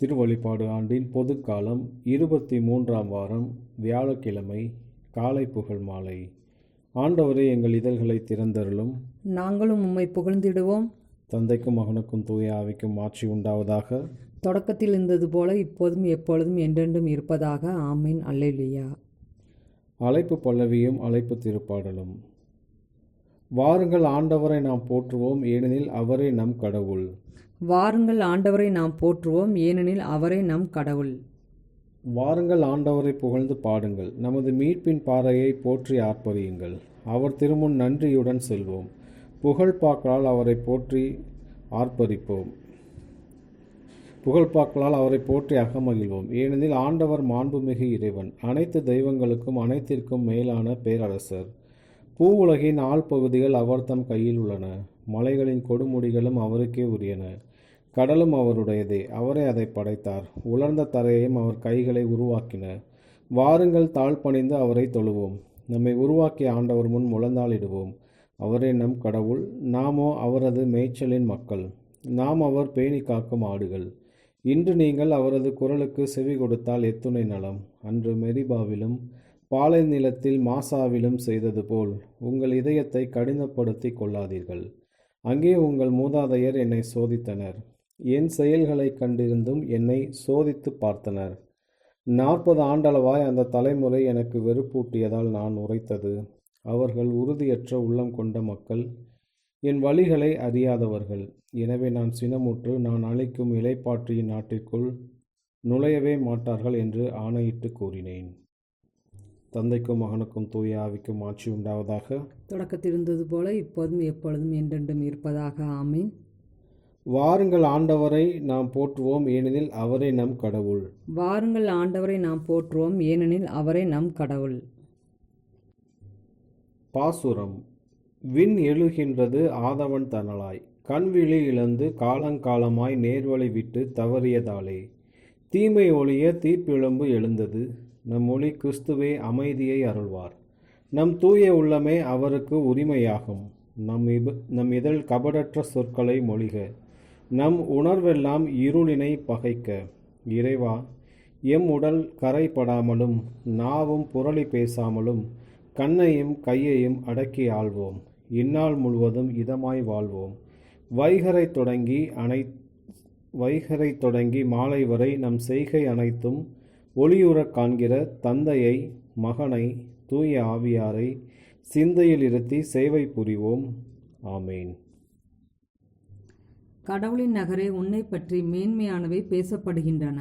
திருவழிபாடு ஆண்டின் பொதுக்காலம் 23ஆம் வாரம் வியாழக்கிழமை காலை புகழ் மாலை. ஆண்டவரே, எங்கள் இதழ்களை திறந்தருளும். நாங்களும் உம்மை புகழ்ந்திடுவோம். தந்தைக்கும் மகனுக்கும் தூய ஆவிக்கும் மாட்சி உண்டாவதாக. தொடக்கத்தில் இருந்தது போல இப்போதும் எப்பொழுதும் என்றென்றும் இருப்பதாக. ஆமீன். அல்லேலூயா. அழைப்பு பல்லவியும் அழைப்பு திருப்பாடலும். வாருங்கள், ஆண்டவரை நாம் போற்றுவோம், ஏனெனில் அவரே நம் கடவுள். வாருங்கள், ஆண்டவரை நாம் போற்றுவோம், ஏனெனில் அவரே நம் கடவுள். வாருங்கள், ஆண்டவரை புகழ்ந்து பாடுங்கள், நமது மீட்பின் பாறையை போற்றி ஆர்ப்பரியுங்கள். அவர் திருமுன் நன்றியுடன் செல்வோம், புகழ்பாக்களால் அவரை போற்றி ஆர்ப்பரிப்போம். புகழ்பாக்களால் அவரை போற்றி அகமகிழ்வோம். ஏனெனில் ஆண்டவர் மாண்புமிகு இறைவன், அனைத்து தெய்வங்களுக்கும் அனைத்திற்கும் மேலான பேரரசர். பூவுலகின் ஆழ்பகுதிகள் அவர் தம் கையில் உள்ளன, மலைகளின் கொடுமுடிகளும் அவருக்கே உரியன. கடலும் அவருடையதே, அவரே அதை படைத்தார். உலர்ந்த தரையையும் அவர் கைகளை உருவாக்கின. வாருங்கள், தாழ்பணிந்து அவரை தொழுவோம், நம்மை உருவாக்கிய ஆண்டவர் முன் முழந்தாளிடுவோம். அவரே நம் கடவுள், நாமோ அவரது மேய்ச்சலின் மக்கள், நாம் அவர் பேணி காக்கும் ஆடுகள். இன்று நீங்கள் அவரது குரலுக்கு செவி கொடுத்தால் எத்துணை நலம். அன்று மெரிபாவிலும் பாலை நிலத்தில் மாசாவிலும் செய்தது போல் உங்கள் இதயத்தை கடினப்படுத்தி கொள்ளாதீர்கள். அங்கே உங்கள் மூதாதையர் என்னை சோதித்தனர், என் செயல்களை கண்டிருந்தும் என்னை சோதித்து பார்த்தனர். 40 ஆண்டளவாய் அந்த தலைமுறை எனக்கு வெறுப்பூட்டியதால் நான் உரைத்தது. அவர்கள் உறுதியற்ற உள்ளம் கொண்ட மக்கள், என் வழிகளை அறியாதவர்கள். எனவே நான் சினமுற்று, நான் அளிக்கும் இளைப்பாற்றியின் நாட்டிற்குள் நுழையவே மாட்டார்கள் என்று ஆணையிட்டு கூறினேன். தந்தைக்கும் மகனுக்கும் தூய ஆவிக்கும் ஆட்சி உண்டாவதாக. தொடக்கத்தில் இருந்தது போல இப்போதும் எப்பொழுதும் என்றென்றும் இருப்பதாக. ஆமீன். வாருங்கள், ஆண்டவரை நாம் போற்றுவோம், ஏனெனில் அவரே நம் கடவுள். வாருங்கள், ஆண்டவரை நாம் போற்றுவோம், ஏனெனில் அவரே நம் கடவுள். பாசுரம். விண் எழுகின்றது ஆதவன் தனலாய், கண்விழி இழந்து காலங்காலமாய் நேர்வழி விட்டு தவறியதாலே. தீமை ஒழிய தீப்பிழம்பு எழுந்தது, நம் மொழி கிறிஸ்துவே அமைதியை அருள்வார். நம் தூய உள்ளமே அவருக்கு உரிமையாகும். நம் இதழ் கபடற்ற சொற்களை மொழிக, நம் உணர்வெல்லாம் இருளினை பகைக்க. இறைவா, எம் உடல் கரைப்படாமலும் நாவும் புரளி பேசாமலும் கண்ணையும் கையையும் அடக்கி ஆள்வோம். இந்நாள் முழுவதும் இதமாய் வாழ்வோம். வைகரை தொடங்கி மாலை வரை நம் செய்கை அனைத்தும் ஒளியுறக் காண்கிற தந்தையை, மகனை, தூய ஆவியாரை சிந்தையில் இருத்தி சேவை புரிவோம். ஆமேன். கடவுளின் நகரே, உன்னை பற்றி மேன்மையானவை பேசப்படுகின்றன.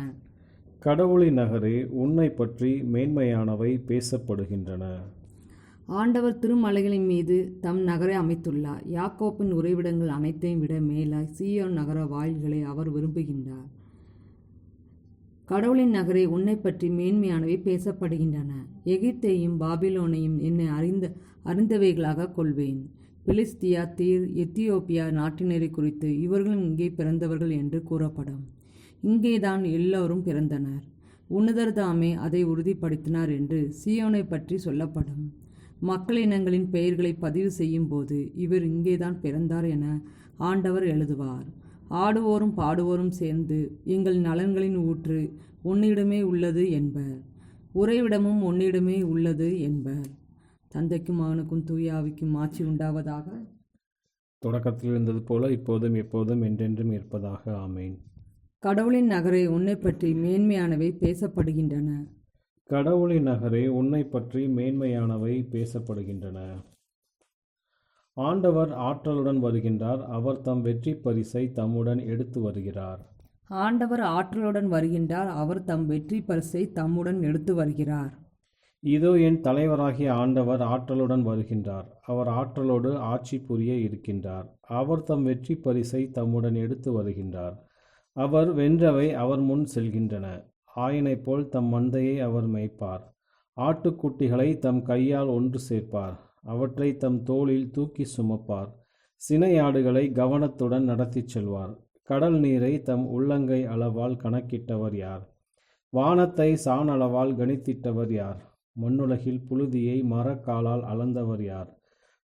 கடவுளின் நகரே, உன்னை பற்றி மேன்மையானவை பேசப்படுகின்றன. ஆண்டவர் திருமலைகளின் மீது தம் நகரை அமைத்துள்ளார். யாக்கோப்பின் உறைவிடங்கள் அனைத்தையும் விட மேலாய் சீயோன் நகர வாயில்களை அவர் விரும்புகின்றார். கடவுளின் நகரே, உன்னை பற்றி மேன்மையானவை பேசப்படுகின்றன. எகிப்தையும் பாபிலோனையும் என்னை அறிந்தவைகளாக கொள்வேன். பிலிஸ்தியா, தீர், எத்தியோப்பியா நாட்டினரை குறித்து இவர்களும் இங்கே பிறந்தவர்கள் என்று கூறப்படும். இங்கேதான் எல்லோரும் பிறந்தனர், உன்னதர் தாமே அதை உறுதிப்படுத்தினார் என்று சீயோனை பற்றி சொல்லப்படும். மக்களினங்களின் பெயர்களை பதிவு செய்யும் போது இவர் இங்கேதான் பிறந்தார் என ஆண்டவர் எழுதுவார். ஆடுவோரும் பாடுவோரும் சேர்ந்து எங்கள் நலன்களின் ஊற்று உன்னிடமே உள்ளது என்பர், உறைவிடமும் உன்னிடமே உள்ளது என்பர். தந்தைக்கும் மகனுக்கும் தூய ஆவிக்கும் ஆட்சி உண்டாவதாக. தொடக்கத்தில் இருந்தது போல இப்போதும் எப்போதும் என்றென்றும் இருப்பதாக. ஆமேன். கடவுளின் நகரே, உன்னை பற்றி மேன்மையானவை பேசப்படுகின்றன. கடவுளின் நகரே, உன்னை பற்றி மேன்மையானவை பேசப்படுகின்றன. ஆண்டவர் ஆற்றலுடன் வருகின்றார், அவர் தம் வெற்றி பரிசை தம்முடன் எடுத்து வருகிறார். ஆண்டவர் ஆற்றலுடன் வருகின்றார், அவர் தம் வெற்றி பரிசை தம்முடன் எடுத்து வருகிறார். இதோ என் தலைவராகிய ஆண்டவர் ஆற்றலுடன் வருகின்றார், அவர் ஆற்றலோடு ஆட்சி புரிய இருக்கின்றார். அவர் தம் வெற்றி பரிசை தம்முடன் எடுத்து வருகின்றார். அவர் வென்றவை அவர் முன் செல்கின்றன. ஆயனை போல் தம் மந்தையை அவர் மேய்ப்பார். ஆட்டுக்குட்டிகளை தம் கையால் ஒன்று சேர்ப்பார், அவற்றை தம் தோளில் தூக்கி சுமப்பார். சினையாடுகளை கவனத்துடன் நடத்திச் செல்வார். கடல் நீரை தம் உள்ளங்கை அளவால் கணக்கிட்டவர் யார்? வானத்தை சாணளவால் கணித்திட்டவர் யார்? மண்ணுலகில் புழுதியை மரக்காலால் அளந்தவர் யார்?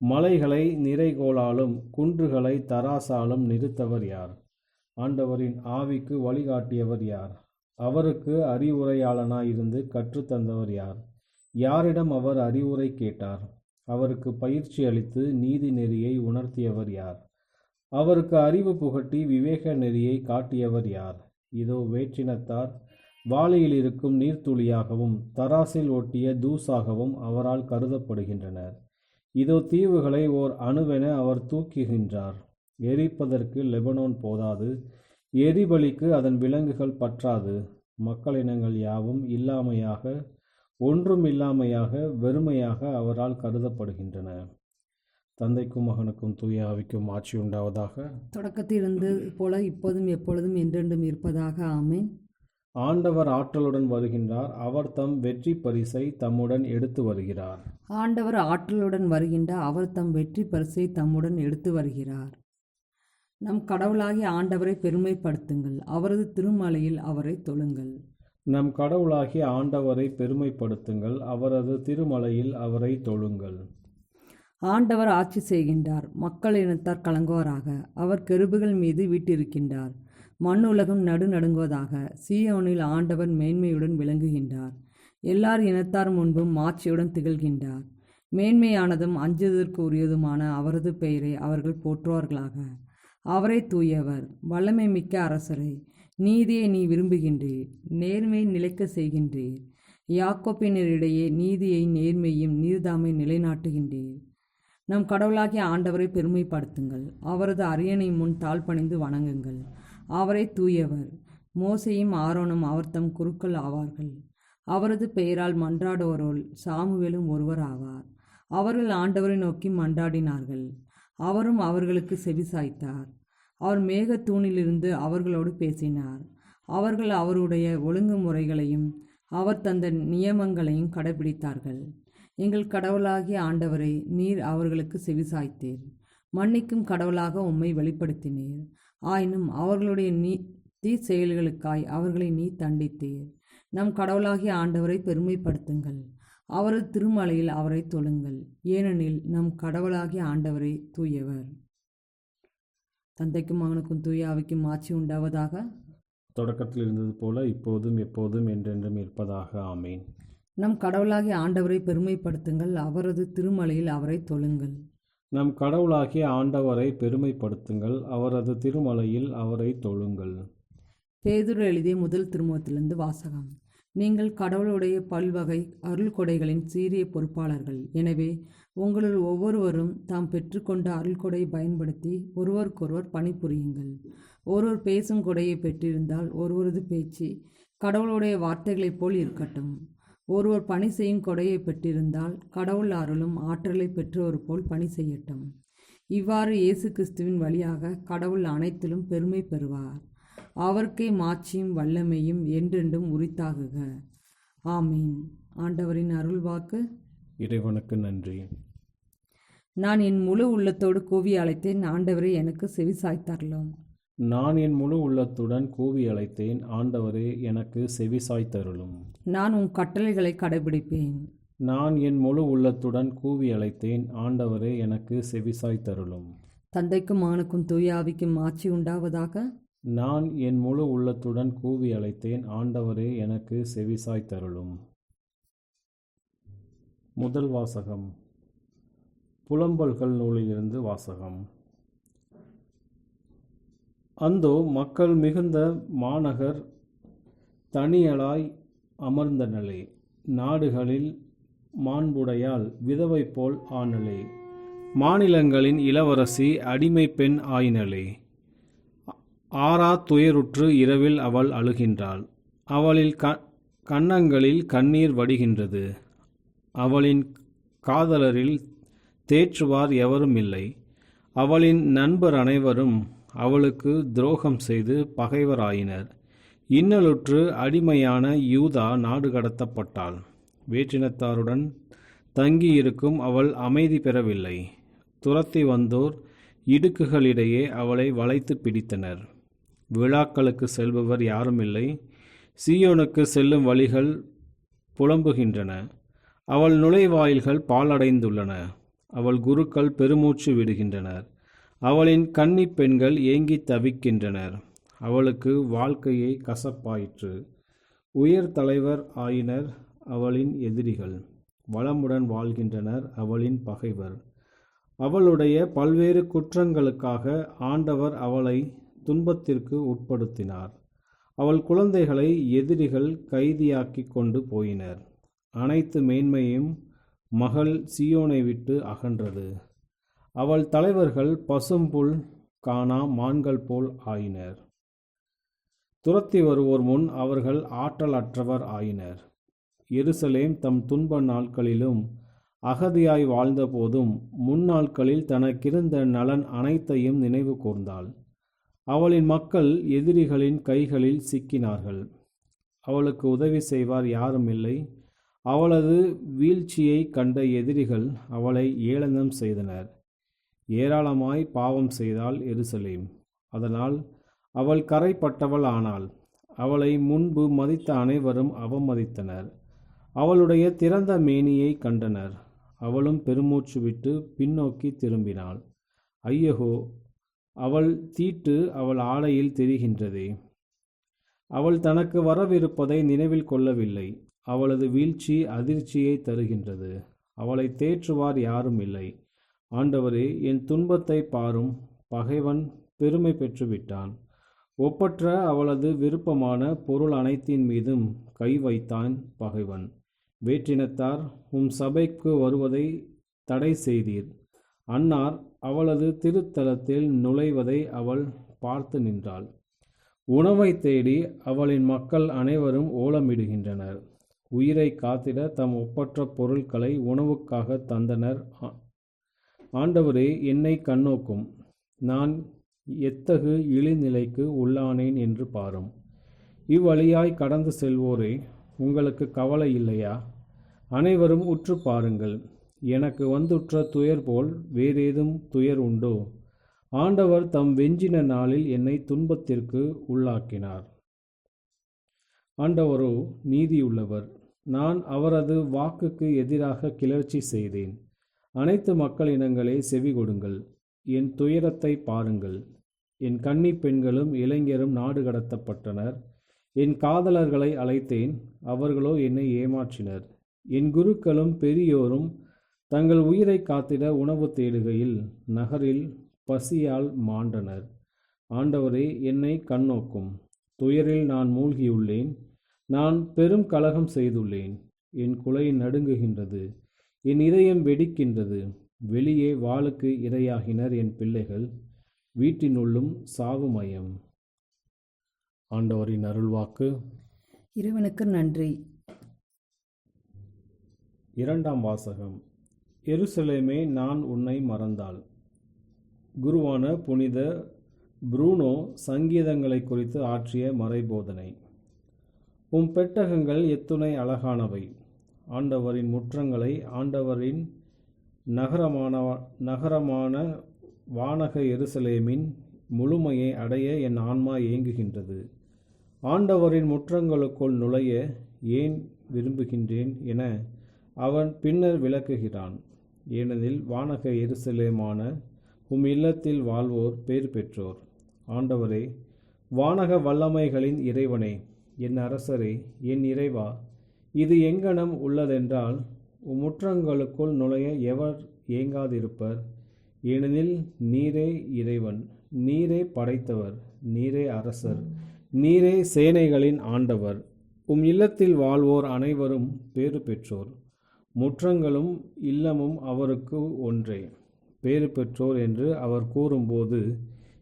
மலைகளை நிறைகோளாலும் குன்றுகளை தராசாலும் நிறுத்தவர் யார்? ஆண்டவரின் ஆவிக்கு வழிகாட்டியவர் யார்? அவருக்கு அறிவுரையாளனாயிருந்து கற்றுத்தந்தவர் யார்? யாரிடம் அவர் அறிவுரை கேட்டார்? அவருக்கு பயிற்சி அளித்து நீதி நெறியை உணர்த்தியவர் யார்? அவருக்கு அறிவு புகட்டி விவேக நெறியை காட்டியவர் யார்? இதோ வேற்றினத்தார் வாளியில் இருக்கும் நீர்த்துளியாகவும் தராசில் ஒட்டிய தூசாகவும் அவரால் கருதப்படுகின்றனர். இதோ தீவுகளை ஓர் அணுவென அவர் தூக்குகின்றார். எரிப்பதற்கு லெபனோன் போதாது, எரிபலிக்கு அதன் விலங்குகள் பற்றாது. மக்களினங்கள் யாவும் இல்லாமையாக, ஒன்றும் இல்லாமையாக, வெறுமையாக அவரால் கருதப்படுகின்றன. தந்தைக்கும் மகனுக்கும் தூய ஆவிக்கும் ஆட்சி உண்டாவதாக. தொடக்கத்தில் இருந்தது போல இப்போதும் எப்பொழுதும் என்றென்றும் இருப்பதாக. ஆமென். ஆண்டவர் ஆற்றலுடன் வருகின்றார். அவர் தம் வெற்றி பரிசை தம்முடன் எடுத்து வருகிறார். ஆண்டவர் ஆற்றலுடன் வருகின்றார். அவர் தம் வெற்றி பரிசை தம்முடன் எடுத்து வருகிறார். நம் கடவுளாகிய ஆண்டவரை பெருமைப்படுத்துங்கள். அவரது திருமலையில் அவரை தொழுங்கள். நம் கடவுளாகிய ஆண்டவரை பெருமைப்படுத்துங்கள். அவரது திருமலையில் அவரை தொழுங்கள். ஆண்டவர் ஆட்சி செய்கின்றார். மக்கள் இனத்தார் கலங்குவாராக. அவர் கெருபுகள் மீது வீற்றிருக்கின்றார். மண்ணுலகம் நடுநடுங்குவதாக. சீயோனில் ஆண்டவர் மேன்மையுடன் விளங்குகின்றார். எல்லார் இனத்தார் முன்பும் மாட்சியுடன் திகழ்கின்றார். மேன்மையானதும் அஞ்சுதற்கு உரியதுமான அவரது பெயரை அவர்கள் போற்றுவார்களாக. அவரே தூயவர், வல்லமை மிக்க அரசரை. நீதியை நீ விரும்புகின்றீர், நேர்மையை நிலைக்க செய்கின்றீர். யாக்கோப்பினரிடையே நீதியை நேர்மையும் நீர்தாமை நிலைநாட்டுகின்றீர். நம் கடவுளாகிய ஆண்டவரை பெருமைப்படுத்துங்கள். அவரது அரியணை முன் தாழ்பணிந்து வணங்குங்கள். அவரே தூயவர். மோசேயும் ஆரோனும் அவர் தம் குருக்கள் ஆவார்கள். அவரது பெயரால் மன்றாடுவோருள் சாமுவேலும் ஒருவர் ஆவார். அவர்கள் ஆண்டவரை நோக்கி மன்றாடினார்கள். அவரும் அவர்களுக்கு செவிசாய்த்தார். அவர் மேகத்தூணிலிருந்து அவர்களோடு பேசினார். அவர்கள் அவருடைய ஒழுங்குமுறைகளையும் அவர் தந்த நியமங்களையும் கடைபிடித்தார்கள். எங்கள் கடவுளாகிய ஆண்டவரை நீர் அவர்களுக்கு செவிசாய்த்தீர். மன்னிக்கும் கடவுளாக உம்மை வெளிப்படுத்தினீர். ஆயினும் அவர்களுடைய தீர் செயல்களுக்காய் அவர்களை நீ தண்டித்தீர். நம் கடவுளாகிய ஆண்டவரை பெருமைப்படுத்துங்கள். அவரது திருமலையில் அவரை தொழுங்கள். ஏனெனில் நம் கடவுளாகிய ஆண்டவரே தூயவர். தந்தைக்கும் மகனுக்கும் தூய ஆவிக்கும் ஆட்சி உண்டாவதாக. தொடக்கத்தில் இருந்தது போல இப்போதும் எப்போதும் என்றென்றும் இருப்பதாக. ஆமேன். நம் கடவுளாகிய ஆண்டவரை பெருமைப்படுத்துங்கள். அவரது திருமலையில் அவரை தொழுங்கள். நம் கடவுளாகிய ஆண்டவரை பெருமைப்படுத்துங்கள். அவரது திருமலையில் அவரை தொழுங்கள். பேதுரு எழுதிய முதல் திருமுகத்திலிருந்து வாசகம். நீங்கள் கடவுளுடைய பல்வகை அருள் கொடைகளின் சீரிய பொறுப்பாளர்கள். எனவே உங்களுள் ஒவ்வொருவரும் தாம் பெற்றுக்கொண்ட அருள் கொடையை பயன்படுத்தி ஒருவருக்கொருவர் பணிபுரியுங்கள். ஒருவர் பேசும் கொடையை பெற்றிருந்தால் ஒருவரது பேச்சு கடவுளுடைய வார்த்தைகளைப் போல் இருக்கட்டும். ஒருவர் பணி செய்யும் கொடையை பெற்றிருந்தால் கடவுள் அருளும் ஆற்றலை பெற்றோர் போல் பணி செய்யட்டும். இவ்வாறு இயேசு கிறிஸ்துவின் வழியாக கடவுள் அனைத்திலும் பெருமை பெறுவார். அவருக்கே மாட்சியும் வல்லமையும் என்றென்றும் உரித்தாகுக. ஆமீன். ஆண்டவரின் அருள் வாக்கு. இறைவனுக்கு நன்றி. நான் என் முழு உள்ளத்தோடு கூவி அழைத்தேன், ஆண்டவரே எனக்கு செவி சாய்த்தருளும். நான் என் முழு உள்ளத்துடன் கூவி அழைத்தேன், ஆண்டவரே எனக்கு செவி சாய்த்தருளும். நான் உன் கட்டளைகளை கடைபிடிப்பேன். நான் என் முழு உள்ளத்துடன் கூவி அழைத்தேன், ஆண்டவரே எனக்கு செவி சாய்த்தருளும். தந்தைக்கும் மகனுக்கும் தூய ஆவிக்கும் ஆட்சி உண்டாவதாக. நான் என் முழு உள்ளத்துடன் கூவி அழைத்தேன், ஆண்டவரே எனக்கு செவி சாய்த்தருளும். முதல் வாசகம். புலம்பல்கள் நூலிலிருந்து வாசகம். அந்தோ மக்கள் மிகுந்த மாநகர் தனியலாய் அமர்ந்தனளே. நாடுகளில் மாண்புடையால் விதவை போல் ஆனலே. மாநிலங்களின் இளவரசி அடிமை பெண் ஆயினளே. ஆறா துயருற்று இரவில் அவள் அழுகின்றாள். அவளில் கன்னங்களில் கண்ணீர் வடிகின்றது. அவளின் காதலரில் தேற்றுவார் எவரும் இல்லை. அவளின் நண்பர் அனைவரும் அவளுக்கு துரோகம் செய்து பகைவராயினர். இன்னலுற்று அடிமையான யூதா நாடு கடத்தப்பட்டாள். வேற்றினத்தாருடன் தங்கியிருக்கும் அவள் அமைதி பெறவில்லை. துரத்தி வந்தோர் இடுக்குகளிடையே அவளை வளைத்து பிடித்தனர். விழாக்களுக்கு செல்பவர் யாருமில்லை. சீயோனுக்கு செல்லும் வழிகள் புலம்புகின்றன. அவள் நுழைவாயில்கள் பாழடைந்துள்ளன. அவள் குருக்கள் பெருமூச்சு விடுகின்றனர். அவளின் கன்னிப் பெண்கள் ஏங்கி தவிக்கின்றனர். அவளுக்கு வாழ்க்கையை கசப்பாயிற்று. உயர் தலைவர் ஆயினர் அவளின் எதிரிகள், வளமுடன் வாழ்கின்றனர் அவளின் பகைவர். அவளுடைய பல்வேறு குற்றங்களுக்காக ஆண்டவர் அவளை துன்பத்திற்கு உட்படுத்தினார். அவள் குழந்தைகளை எதிரிகள் கைதியாக்கி கொண்டு போயினர். அனைத்து மேன்மையும் மகள் சீயோனை விட்டு அகன்றது. அவள் தலைவர்கள் பசும்புல் காணா மான்கள் போல் ஆயினர். துரத்தி வருவோர் முன் அவர்கள் ஆற்றலற்றவர் ஆயினர். எருசலேம் தம் துன்ப நாட்களிலும் அகதியாய் வாழ்ந்தபோதும் முன்னாட்களில் தனக்கிருந்த நலன் அனைத்தையும் நினைவு கூர்ந்தாள். அவளின் மக்கள் எதிரிகளின் கைகளில் சிக்கினார்கள். அவளுக்கு உதவி செய்வார் யாரும் இல்லை. அவளது வீழ்ச்சியை கண்ட எதிரிகள் அவளை ஏளனம் செய்தனர். ஏராளமாய் பாவம் செய்தாள் எருசலேம். அதனால் அவள் கரைப்பட்டவள் ஆனாள். அவளை முன்பு மதித்த அனைவரும் அவமதித்தனர். அவளுடைய திறந்த மேனியை கண்டனர். அவளும் பெருமூச்சு விட்டு பின்னோக்கி திரும்பினாள். ஐயகோ, அவள் தீட்டு அவள் ஆடையில் தெரிகின்றதே. அவள் தனக்கு வரவிருப்பதை நினைவில் கொள்ளவில்லை. அவளது வீழ்ச்சி அதிர்ச்சியை தருகின்றது. அவளை தேற்றுவார் யாரும் இல்லை. ஆண்டவரே, என் துன்பத்தை பாரும். பகைவன் பெருமை பெற்றுவிட்டான். ஒப்பற்ற அவளது விருப்பமான பொருள் அனைத்தின் மீதும் கை வைத்தான் பகைவன். வேற்றினத்தார் சபைக்கு வருவதை தடை செய்தீர். அன்னார் அவளது திருத்தலத்தில் நுழைவதை அவள் பார்த்து நின்றாள். உணவை தேடி அவளின் மக்கள் அனைவரும் ஓலமிடுகின்றனர். உயிரை காத்திட தம் ஒப்பற்ற பொருட்களை உணவுக்காக தந்தனர். ஆண்டவரே, என்னை கண்ணோக்கும். நான் எத்தகு இழிநிலைக்கு உள்ளானேன் என்று பாரும். இவ்வழியாய் கடந்து செல்வோரே, உங்களுக்கு கவலை இல்லையா? அனைவரும் உற்று பாருங்கள். எனக்கு வந்துற்ற துயர் போல் வேறேதும் துயர் உண்டோ? ஆண்டவர் தம் வெஞ்சின நாளில் என்னை துன்பத்திற்கு உள்ளாக்கினார். ஆண்டவரோ நீதியுள்ளவர். நான் அவரது வாக்குக்கு எதிராக கிளர்ச்சி செய்தேன். அனைத்து மக்களினங்களே செவி கொடுங்கள். என் துயரத்தை பாருங்கள். என் கன்னி பெண்களும் இளைஞரும் நாடு கடத்தப்பட்டனர். என் காதலர்களை அழைத்தேன், அவர்களோ என்னை ஏமாற்றினர். என் குருக்களும் பெரியோரும் தங்கள் உயிரை காத்திட உணவு தேடுகையில் நகரில் பசியால் மாண்டனர். ஆண்டவரே, என்னை கண்ணோக்கும். துயரில் நான் மூழ்கியுள்ளேன். நான் பெரும் கலகம் செய்துள்ளேன். என் குலை நடுங்குகின்றது. என் இதயம் வெடிக்கின்றது. வெளியே வாளுக்கு இரையாகினர் என் பிள்ளைகள். வீட்டினுள்ளும் சாவு மயம். ஆண்டவரின் அருள்வாக்கு. இறைவனுக்கு நன்றி. இரண்டாம் வாசகம். எருசலேமே, நான் உன்னை மறந்தாள். குருவான புனித புரூனோ சங்கீதங்களை குறித்து ஆற்றிய மறைபோதனை. பெட்டகங்கள் எத்துணை அழகானவை. ஆண்டவரின் முற்றங்களை, ஆண்டவரின் நகரமான வானக எருசலேமின் முழுமையை அடைய என் ஆன்மா ஏங்குகின்றது. ஆண்டவரின் முற்றங்களுக்குள் நுழைய ஏன் விரும்புகின்றேன் என அவன் பின்னர் விளக்குகிறான். ஏனெனில் வானக எருசலேமான இல்லத்தில் வாழ்வோர் பேறு பெற்றோர். ஆண்டவரே, வானக வல்லமைகளின் இறைவனே, என் அரசரே, என் இறைவா, இது எங்கனம் உள்ளதென்றால் முற்றங்களுக்குள் நுழைய எவர் ஏங்காதிருப்பர்? ஏனெனில் நீரே இறைவன், நீரே படைத்தவர், நீரே அரசர், நீரே சேனைகளின் ஆண்டவர். இல்லத்தில் வாழ்வோர் அனைவரும் பேறு பெற்றோர். முற்றங்களும் இல்லமும் அவருக்கு ஒன்றே. பேறு பெற்றோர் என்று அவர் கூறும்போது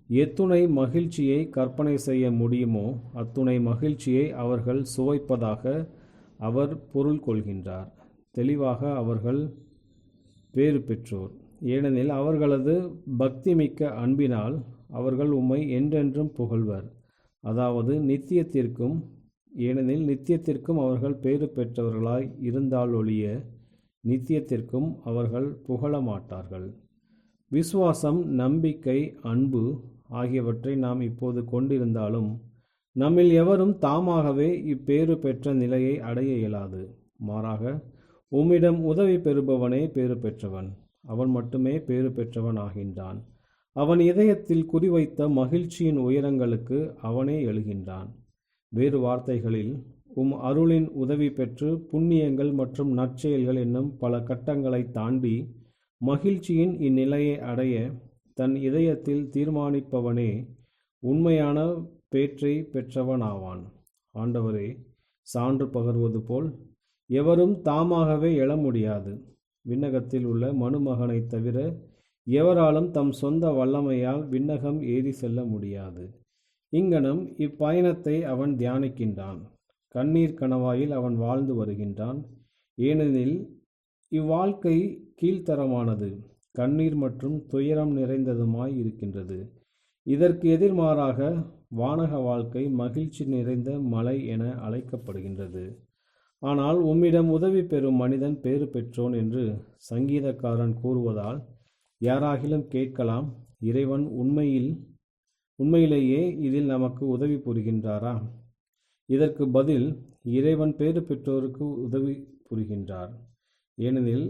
எத்துணை மகிழ்ச்சியை கற்பனை செய்ய முடியுமோ அத்துணை மகிழ்ச்சியை அவர்கள் சுவைப்பதாக அவர் பொருள் கொள்கின்றார். தெளிவாக அவர்கள் பேறு பெற்றோர். ஏனெனில் அவர்களது பக்திமிக்க அன்பினால் அவர்கள் உம்மை என்றென்றும் புகழ்வர். அதாவது நித்தியத்திற்கும். ஏனெனில் நித்தியத்திற்கும் அவர்கள் பேறு பெற்றவர்களாய் இருந்தாலொழிய நித்தியத்திற்கும் அவர்கள் புகழ மாட்டார்கள். விசுவாசம், நம்பிக்கை, அன்பு ஆகியவற்றை நாம் இப்போது கொண்டிருந்தாலும் நம்மில் எவரும் தாமாகவே இப்பேறு பெற்ற நிலையை அடைய இயலாது. மாறாக உம்மிடம் உதவி பெறுபவனே பேறு பெற்றவன். அவன் மட்டுமே பேறு பெற்றவன் ஆகின்றான். அவன் இதயத்தில் குறிவைத்த மகிழ்ச்சியின் உயரங்களுக்கு அவனே எழுகின்றான். வேறு வார்த்தைகளில், அருளின் உதவி பெற்று புண்ணியங்கள் மற்றும் நற்செயல்கள் என்னும் பல கட்டங்களை தாண்டி மகிழ்ச்சியின் இந்நிலையை அடைய தன் இதயத்தில் தீர்மானிப்பவனே உண்மையான பேற்றை பெற்றவனாவான். ஆண்டவரே, சான்று பகர்வது போல் எவரும் தாமாகவே எழ முடியாது. விண்ணகத்தில் உள்ள மனுமகனை தவிர எவராலும் தம் சொந்த வல்லமையால் விண்ணகம் ஏறி செல்ல முடியாது. இங்கனம் இப்பயணத்தை அவன் தியானிக்கின்றான். கண்ணீர் கணவாயில் அவன் வாழ்ந்து வருகின்றான். ஏனெனில் இவ்வாழ்க்கை கீழ்த்தரமானது, கண்ணீர் மற்றும் துயரம் நிறைந்ததுமாய் இருக்கின்றது. இதற்கு எதிர்மாறாக வானக வாழ்க்கை மகிழ்ச்சி நிறைந்த மலை என அழைக்கப்படுகின்றது. ஆனால் உம்மிடம் உதவி பெறும் மனிதன் பேறு பெற்றோன் என்று சங்கீதக்காரன் கூறுவதால் யாராகிலும் கேட்கலாம், இறைவன் உண்மையிலேயே இதில் நமக்கு உதவி புரிகின்றாரா? இதற்கு பதில், இறைவன் பேறு பெற்றோருக்கு உதவி புரிகின்றார். ஏனெனில்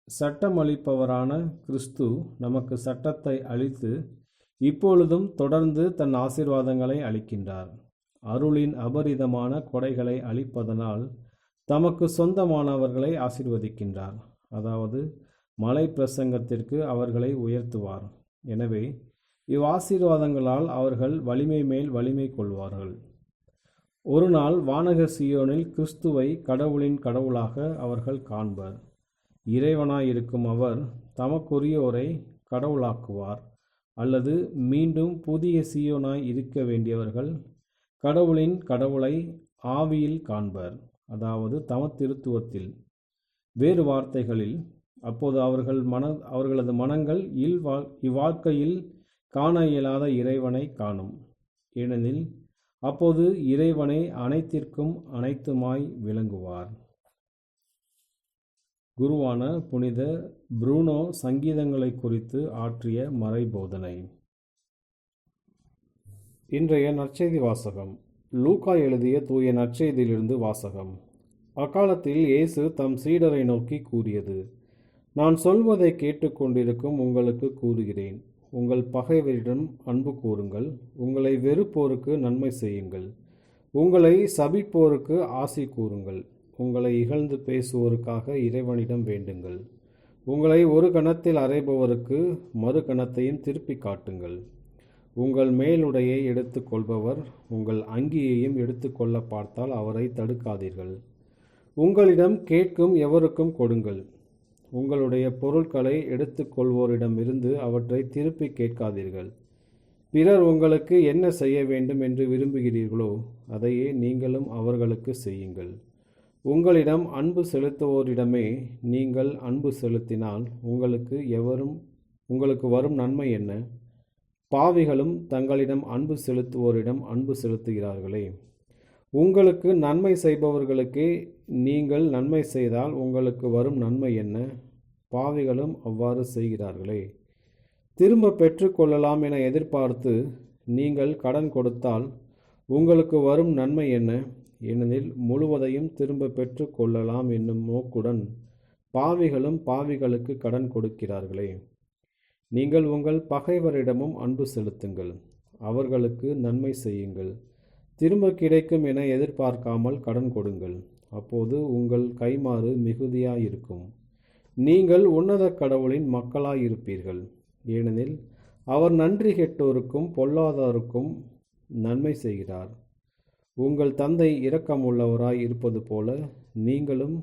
சட்டம் அளிப்பவரான கிறிஸ்து நமக்கு சட்டத்தை அளித்து இப்பொழுதும் தொடர்ந்து தன் ஆசீர்வாதங்களை அளிக்கின்றார். அருளின் அபரிதமான கொடைகளை அளிப்பதனால் தமக்கு சொந்தமானவர்களை ஆசீர்வதிக்கின்றார். அதாவது மலை பிரசங்கத்திற்கு அவர்களை உயர்த்துவார். எனவே இவ்வாசீர்வாதங்களால் அவர்கள் வலிமை மேல் வலிமை கொள்வார்கள். ஒரு நாள் வானக சீயோனில் கிறிஸ்துவை கடவுளின் கடவுளாக அவர்கள் காண்பர். இறைவனாயிருக்கும் அவர் தமக்குரியோரை கடவுளாக்குவார். அல்லது மீண்டும் புதிய சீயோனாய் இருக்க வேண்டியவர்கள் கடவுளின் கடவுளை ஆவியில் காண்பர், அதாவது தமத்திருத்துவத்தில். வேறு வார்த்தைகளில், அப்போது அவர்களது மனங்கள் இவ்வாழ்க்கையில் காண இயலாத இறைவனை காணும். ஏனெனில் அப்போது இறைவனை அனைத்திற்கும் அனைத்துமாய் விளங்குவார். குருவான புனித புரூனோ சங்கீதங்களை குறித்து ஆற்றிய மறைபோதனை. இன்றைய நற்செய்தி வாசகம். லூக்கா எழுதிய தூய நற்செய்தியிலிருந்து வாசகம். அக்காலத்தில் இயேசு தம் சீடரை நோக்கி கூறியது, நான் சொல்வதை கேட்டுக்கொண்டிருக்கும் உங்களுக்கு கூறுகிறேன், உங்கள் பகைவரிடம் அன்பு கூறுங்கள், உங்களை வெறுப்போருக்கு நன்மை செய்யுங்கள், உங்களை சபிப்போருக்கு ஆசி கூறுங்கள், உங்களை இகழ்ந்து பேசுவோருக்காக இறைவனிடம் வேண்டுங்கள், உங்களை ஒரு கணத்தில் அறைபவருக்கு மறு கணத்தையும் திருப்பி காட்டுங்கள், உங்கள் மேலுடையை எடுத்து கொள்பவர் உங்கள் அங்கியையும் எடுத்து கொள்ள பார்த்தால் அவரை தடுக்காதீர்கள், உங்களிடம் கேட்கும் எவருக்கும் கொடுங்கள், உங்களுடைய பொருட்களை எடுத்து கொள்வோரிடமிருந்து அவற்றை திருப்பி கேட்காதீர்கள், பிறர் உங்களுக்கு என்ன செய்ய வேண்டும் என்று விரும்புகிறீர்களோ அதையே நீங்களும் அவர்களுக்கு செய்யுங்கள். உங்களிடம் அன்பு செலுத்துவோரிடமே நீங்கள் அன்பு செலுத்தினால் உங்களுக்கு வரும் நன்மை என்ன? பாவிகளும் தங்களிடம் அன்பு செலுத்துவோரிடம் அன்பு செலுத்துகிறார்களே. உங்களுக்கு நன்மை செய்பவர்களுக்கே நீங்கள் நன்மை செய்தால் உங்களுக்கு வரும் நன்மை என்ன? பாவிகளும் அவ்வாறு செய்கிறார்களே. திரும்ப பெற்றுக்கொள்ளலாம் என எதிர்பார்த்து நீங்கள் கடன் கொடுத்தால் உங்களுக்கு வரும் நன்மை என்ன? ஏனெனில் முழுவதையும் திரும்ப பெற்று கொள்ளலாம் என்னும் நோக்குடன் பாவிகளும் பாவிகளுக்கு கடன் கொடுக்கிறார்களே. நீங்கள் உங்கள் பகைவரிடமும் அன்பு செலுத்துங்கள், அவர்களுக்கு நன்மை செய்யுங்கள், திரும்ப கிடைக்கும் என எதிர்பார்க்காமல் கடன் கொடுங்கள், அப்போது உங்கள் கைமாறு மிகுதியாயிருக்கும். நீங்கள் உன்னத கடவுளின் மக்களாயிருப்பீர்கள். ஏனெனில் அவர் நன்றி கெட்டோருக்கும் பொல்லாதாருக்கும் நன்மை செய்கிறார். உங்கள் தந்தை இரக்கமுள்ளவராய் இருப்பது போல நீங்களும்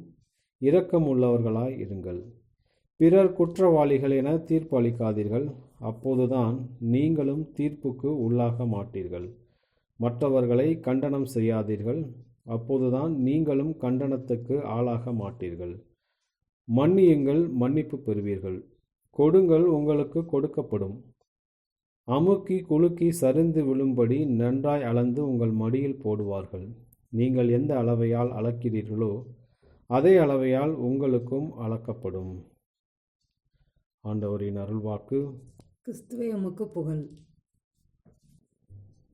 இரக்கமுள்ளவர்களாய் இருங்கள். பிறர் குற்றவாளிகள் என தீர்ப்பு அளிக்காதீர்கள், அப்போதுதான் நீங்களும் தீர்ப்புக்கு உள்ளாக மாட்டீர்கள். மற்றவர்களை கண்டனம் செய்யாதீர்கள், அப்போதுதான் நீங்களும் கண்டனத்துக்கு ஆளாக மாட்டீர்கள். மன்னியுங்கள், மன்னிப்பு பெறுவீர்கள். கொடுங்கள், உங்களுக்கு கொடுக்கப்படும். அமுக்கி குலுக்கி சரிந்து விழும்படி நன்றாய் அளந்து உங்கள் மடியில் போடுவார்கள். நீங்கள் எந்த அளவையால் அளக்கிறீர்களோ அதே அளவையால் உங்களுக்கும் அளக்கப்படும். ஆண்டவரின் அருள்வாக்கு. கிறிஸ்துவே உமக்கு புகழ்.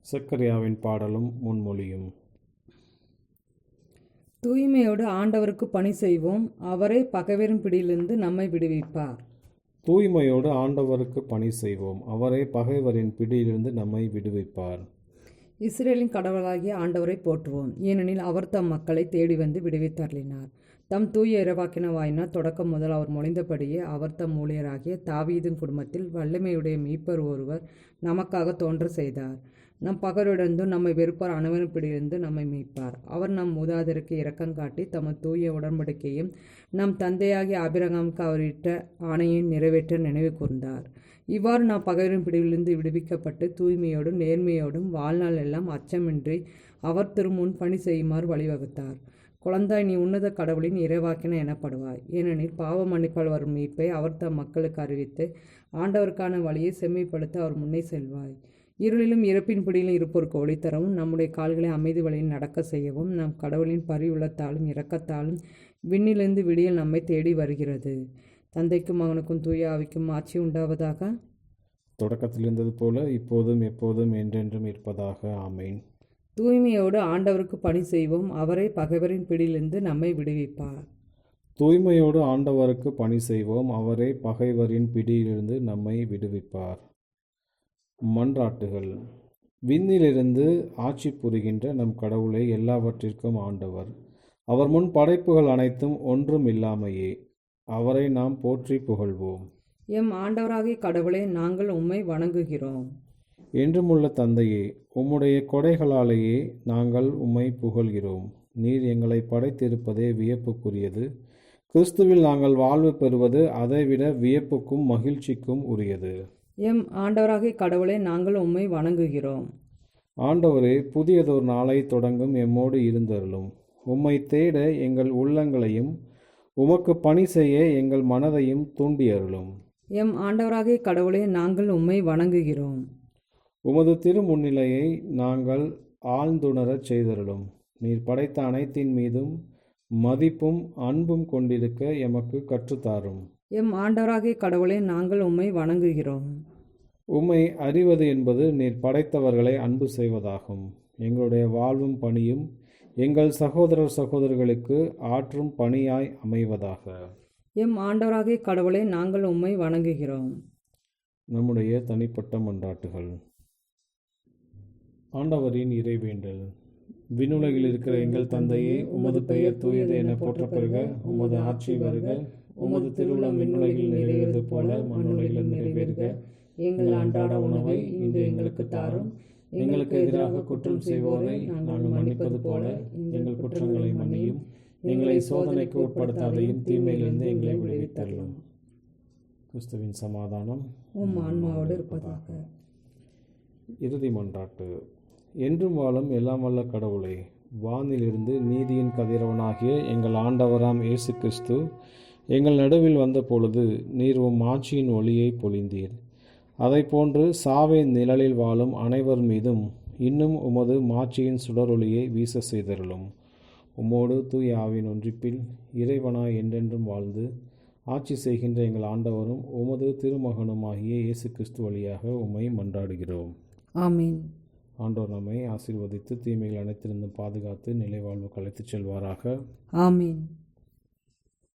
சக்கரியாவின் பாடலும் முன்மொழியும். தூய்மையோடு ஆண்டவருக்கு பணி செய்வோம், அவரே பகைவரின் பிடியிலிருந்து நம்மை விடுவிப்பார். தூய்மையோடு ஆண்டவருக்கு பணி செய்வோம், அவரே பகைவரின் பிடியிலிருந்து நம்மை விடுவிப்பார். இஸ்ரேலின் கடவுளாகிய ஆண்டவரை போற்றுவோம், ஏனெனில் அவர் தம் மக்களை தேடி வந்து விடுவித்தருளினார். தம் தூய இறைவாக்கின வாயினால் தொடக்கம் முதல் அவர் மொழிந்தபடியே அவர் தம் ஊழியராகிய தாவீதின் குடும்பத்தில் வல்லமையுடைய மீட்பர் ஒருவர் நமக்காக தோன்ற செய்தார். நம் பகரிடந்தும் நம்மை வெறுப்பார் அனைவரின் பிடியிலிருந்து நம்மை மீட்பார். அவர் நம் மூதாதையருக்கு இரக்கம் காட்டி தமது தூய உடன்படிக்கையும் நம் தந்தையாகிய ஆபிரகாமுக்கு அவர் இட்ட ஆணையையும் நிறைவேற்ற நினைவு கூர்ந்தார். இவ்வாறு நாம் பகைவரின் பிடியிலிருந்து விடுவிக்கப்பட்டு தூய்மையோடும் நேர்மையோடும் வாழ்நாள் எல்லாம் அச்சமின்றி அவர் திருமுன் பணி செய்யுமாறு வழிவகுத்தார். குழந்தாய், நீ உன்னத கடவுளின் இறைவாக்கின எனப்படுவாய், ஏனெனில் பாவ மன்னிப்பால் வரும் மீட்பை அவர் தம் மக்களுக்கு அறிவித்து ஆண்டவருக்கான வழியை செம்மைப்படுத்த அவர் முன்னே செல்வாய். இருளிலும் இறப்பின் பிடியிலும் இருப்போருக்கு ஒளி தரவும் நம்முடைய கால்களை அமைதி வழியில் நடக்க செய்யவும் நம் கடவுளின் பரிவுள்ளத்தாலும் இரக்கத்தாலும் விண்ணிலிருந்து விடியல் நம்மை தேடி வருகிறது. தந்தைக்கும் மகனுக்கும் தூய ஆவிக்கும் ஆட்சி உண்டாவதாக. தொடக்கத்தில் இருந்தது போல இப்போதும் எப்போதும் என்றென்றும் இருப்பதாக. ஆமேன். தூய்மையோடு ஆண்டவருக்கு பணி செய்வோம், அவரை பகைவரின் பிடியிலிருந்து நம்மை விடுவிப்பார். தூய்மையோடு ஆண்டவருக்கு பணி செய்வோம், அவரே பகைவரின் பிடியிலிருந்து நம்மை விடுவிப்பார். மன்றாட்டுகள். விண்ணிலிருந்து ஆட்சி புரிகின்ற நம் கடவுளே, எல்லாவற்றிற்கும் ஆண்டவர். அவர் முன் படைப்புகள் அனைத்தும் ஒன்றும் இல்லாமையே. அவரை நாம் போற்றி புகழ்வோம். எம் ஆண்டவராகிய கடவுளே, நாங்கள் உம்மை வணங்குகிறோம். என்றுமுள்ள தந்தையே, உம்முடைய கொடைகளாலேயே நாங்கள் உம்மை புகழ்கிறோம். நீர் எங்களை படைத்திருப்பதே வியப்புக்குரியது. கிறிஸ்துவில் நாங்கள் வாழ்வு பெறுவது அதைவிட வியப்புக்கும் மகிழ்ச்சிக்கும் உரியது. எம் ஆண்டவராகிய கடவுளே, நாங்கள் உம்மை வணங்குகிறோம். ஆண்டவரே, புதியதொரு நாளை தொடங்கும் எம்மோடு இருந்தருளும். உம்மை தேட எங்கள் உள்ளங்களையும் உமக்கு பணி செய்ய எங்கள் மனதையும் தூண்டியருளும். எம் ஆண்டவராகிய கடவுளே, நாங்கள் உம்மை வணங்குகிறோம். உமது திருமுன்னிலையை நாங்கள் ஆழ்ந்துணரச் செய்தருளும். நீர் படைத்த அனைத்தின் மீதும் மதிப்பும் அன்பும் கொண்டிருக்க எமக்கு கற்றுத்தாரும். எம் ஆண்டவராகிய கடவுளே, நாங்கள் உம்மை வணங்குகிறோம். உம்மை அறிவது என்பது நீர் படைத்தவர்களை அன்பு செய்வதாகும். எங்களுடைய வாழ்வும் பணியும் எங்கள் சகோதரர் சகோதரிகளுக்கு ஆற்றும் பணியாய் அமைவதாக. எம் ஆண்டவராகிய கடவுளே, நாங்கள் உம்மை வணங்குகிறோம். நம்முடைய தனிப்பட்ட மன்றாட்டுகள். ஆண்டவரின் இறைவேண்டல். விண்ணுலகில் இருக்கிற எங்கள் தந்தையே, உமது பெயர் தூயது என போற்றப்பெறுக. உமது ஆட்சி வருக. உமது திருவுளம் விண்ணுலகில் நிறைவேறுவது போல மண்ணுலகிலும் நிறைவேறுக. எங்கள் அன்றாட உணவை இன்று எங்களுக்கு தாரும். எங்களுக்கு எதிராக குற்றம் செய்வோரை நாங்கள் மன்னிப்பது போல எங்கள் குற்றங்களை மன்னியும். எங்களை சோதனைக்கு உட்படுத்தாதையும் தீமையிலிருந்து எங்களை விடுவித்தருளும். கிறிஸ்துவின் சமாதானம் உம் ஆன்மாவோடு இருப்பதாக. இறுதி மன்றாட்டு. என்றும் வாழும் எல்லாம் வல்ல கடவுளே, வானிலிருந்து நீதியின் கதிரவனாகிய எங்கள் ஆண்டவராம் இயேசு கிறிஸ்து எங்கள் நடுவில் வந்த பொழுது நீர் உம் ஆட்சியின் ஒளியை பொழிந்தீர். அதை போன்று சாவின் நிழலில் வாழும் அனைவர் மீதும் இன்னும் உமது மாட்சியின் சுடரொளியை வீச செய்தருளும். உம்மோடு தூய ஆவியின் ஒன்றிப்பில் இறைவனாய் என்றென்றும் வாழ்ந்து ஆட்சி செய்கின்ற எங்கள் ஆண்டவரும் உமது திருமகனுமாகிய இயேசு கிறிஸ்து வழியாக உம்மை மன்றாடுகிறோம். ஆமீன். ஆண்டவர் நம்மை ஆசீர்வதித்து தீமைகள் அனைத்திலிருந்தும் பாதுகாத்து நிலை வாழ்வுக்கு அழைத்துச் செல்வாராக. ஆமீன்.